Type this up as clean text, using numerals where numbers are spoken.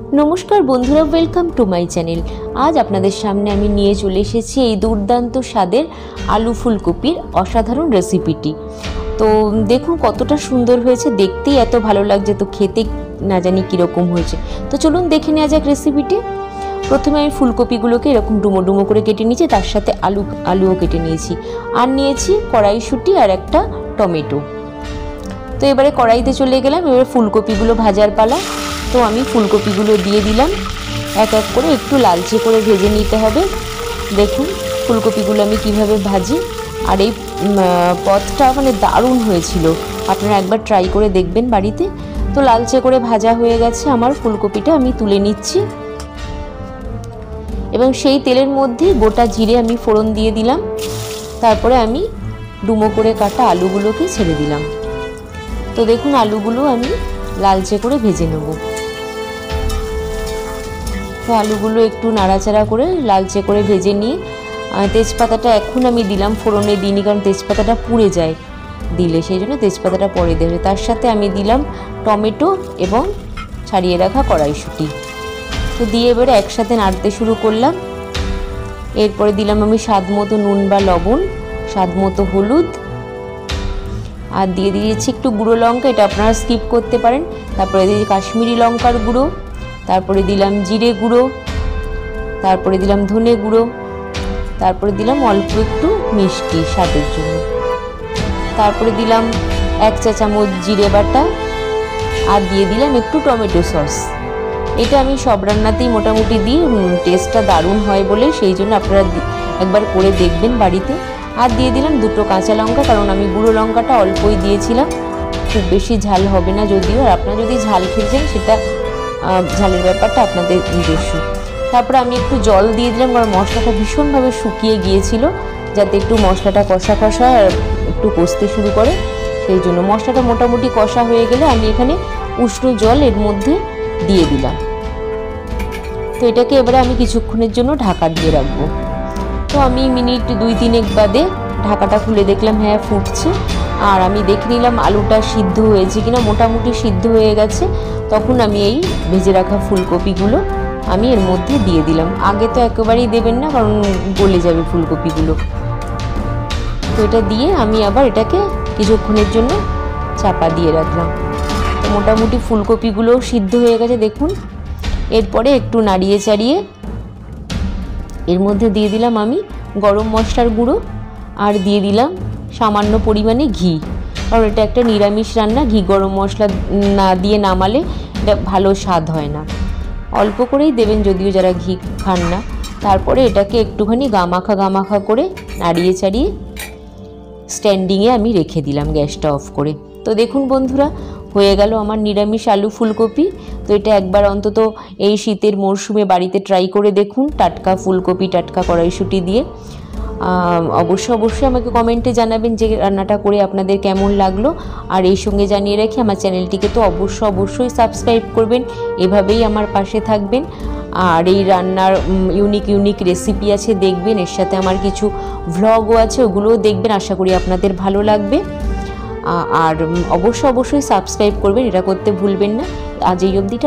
नमस्कार बंधुरा welcome to my channel. आज आपनादेर सामने आमी निये चले एसेछि एई दुर्दान्त स्वादेर आलू फुलकपिर असाधारण रेसिपिटी। तो देखुन कतटा सुंदर हयेछे, देखतेई एत भालो लागछे, तो खेते ना जानी किरकम हयेछे। तो चलुन देखे नेওয়া যাক रेसिपिटी। प्रथमे आमी फुलकपिगुलोके एरकम डुमो डुमो करे केटे निয়েছি, तार साथे आलुओ केटे निয়েছি, आर निয়েছি कड़ाईशुटी और एकटा टमेटो। तो एबारे कड़ाईते चले गेलाम, एबारे फुलकपिगुलो भाजार पाला। तो आमी फुलकपिगुलो दिए दिलाम, एक एक करे एकटू लालचे करे भेजे निते हबे। देखुन फुलकपिगुलो आमी किभाबे भाजी, और এই পদটা মানে দারুণ হয়েছিল, আপনারা একবার ট্রাই করে দেখবেন বাড়িতে। তো লালচে করে ভাজা হয়ে গেছে আমার ফুলকপিটা, আমি তুলে নিচ্ছি এবং সেই তেলের মধ্যে গোটা জিরে আমি ফোড়ন দিয়ে দিলাম। তারপরে আমি ডুমো করে কাটা আলুগুলোকে ছেড়ে দিলাম। তো দেখুন আলুগুলো আমি লালচে করে ভেজে নেব। তো আলুগুলো একটু নাড়াচাড়া করে লালচে করে ভেজে নিয়ে তেজপাতাটা এখন আমি দিলাম, ফোড়নে দিইনি কারণ তেজপাতাটা পুড়ে যায় দিলে, সেই জন্য তেজপাতাটা পরে দেবে। তার সাথে আমি দিলাম টমেটো এবং ছাড়িয়ে রাখা কড়াইশুঁটি। তো দিয়ে এবারে একসাথে নাড়তে শুরু করলাম। এরপরে দিলাম আমি স্বাদ মতো নুন বা লবণ, স্বাদ মতো হলুদ, আর দিয়ে দিয়েছি একটু গুঁড়ো লঙ্কা, এটা আপনারা স্কিপ করতে পারেন। তারপরে দিয়েছি কাশ্মীরি লঙ্কার গুঁড়ো, তারপরে দিলাম জিরে গুঁড়ো, তারপরে দিলাম ধনে গুঁড়ো, তারপরে দিলাম অল্প একটু মিষ্টি স্বাদের জন্য, তারপরে দিলাম 1 চা চামচ জিরে বাটা, আর দিয়ে দিলাম একটু টমেটো সস। এটা আমি সব রান্নাতেই মোটামুটি দিই, টেস্টটা দারুণ হয় বলে, সেই জন্য আপনারা একবার করে দেখবেন বাড়িতে। আর দিয়ে দিলাম 2টো কাঁচা লঙ্কা, কারণ আমি গুঁড়ো লঙ্কাটা অল্পই দিয়েছিলাম, খুব বেশি ঝাল হবে না যদিও। আর আপনারা যদি ঝাল খেয়েছেন সেটা ঝালের ব্যাপারটা আপনাদের নিজস্ব। তারপরে আমি একটু জল দিয়ে দিলাম, কারণ মশলাটা ভীষণভাবে শুকিয়ে গিয়েছিল, যাতে একটু মশলাটা কষা কষা একটু কষতে শুরু করে, সেই জন্য। মশলাটা মোটামুটি কষা হয়ে গেলে আমি এখানে উষ্ণ জল এর মধ্যে দিয়ে দিলাম। তো এটাকে এবারে আমি কিছুক্ষণের জন্য ঢাকা দিয়ে রাখবো। তো আমি মিনিট 2-3 বাদে ঢাকাটা খুলে দেখলাম হ্যাঁ ফুটছে, আর আমি দেখে নিলাম আলুটা সিদ্ধ হয়েছে কিনা, মোটামুটি সিদ্ধ হয়ে গেছে। তখন আমি এই ভেজে রাখা ফুলকপিগুলো আমি এর মধ্যে দিয়ে দিলাম। আগে তো একেবারেই দেবেন না, কারণ গলে যাবে ফুলকপিগুলো। তো এটা দিয়ে আমি আবার এটাকে কিছুক্ষণের জন্য চাপা দিয়ে রাখলাম। তো মোটামুটি ফুলকপিগুলো সিদ্ধ হয়ে গেছে দেখুন। এরপরে একটু নাড়িয়ে চাড়িয়ে এর মধ্যে দিয়ে দিলাম আমি গরম মশলার গুঁড়ো, আর দিয়ে দিলাম সামান্য পরিমাণে ঘি, কারণ এটা একটা নিরামিষ রান্না, ঘি গরম মশলা না দিয়ে নামালে এটা ভালো স্বাদ হয় না। অল্প করেই দেবেন যদিও যারা ঘি খান না। তারপরে এটাকে একটুখানি গামাখা করে নাড়িয়ে চাড়িয়ে স্ট্যান্ডিংয়ে আমি রেখে দিলাম গ্যাসটা অফ করে। তো দেখুন বন্ধুরা, হয়ে গেল আমার নিরামিষ আলু ফুলকপি। তো এটা একবার অন্তত এই শীতের মরশুমে বাড়িতে ট্রাই করে দেখুন, টাটকা ফুলকপি টাটকা কড়াইশুঁটি দিয়ে। অবশ্যই আমাকে কমেন্টে জানাবেন যে রান্নাটা করে আপনাদের কেমন লাগলো। আর এই সঙ্গে জানিয়ে রাখি, আমার চ্যানেলটিকে তো অবশ্যই সাবস্ক্রাইব করবেন, এভাবেই আমার পাশে থাকবেন। আর এই রান্নার ইউনিক রেসিপি আছে দেখবেন, এর সাথে আমার কিছু ভ্লগও আছে, ওগুলোও দেখবেন, আশা করি আপনাদের ভালো লাগবে। আর অবশ্যই সাবস্ক্রাইব করবেন, এটা করতে ভুলবেন না। আজ এই অবধিটা।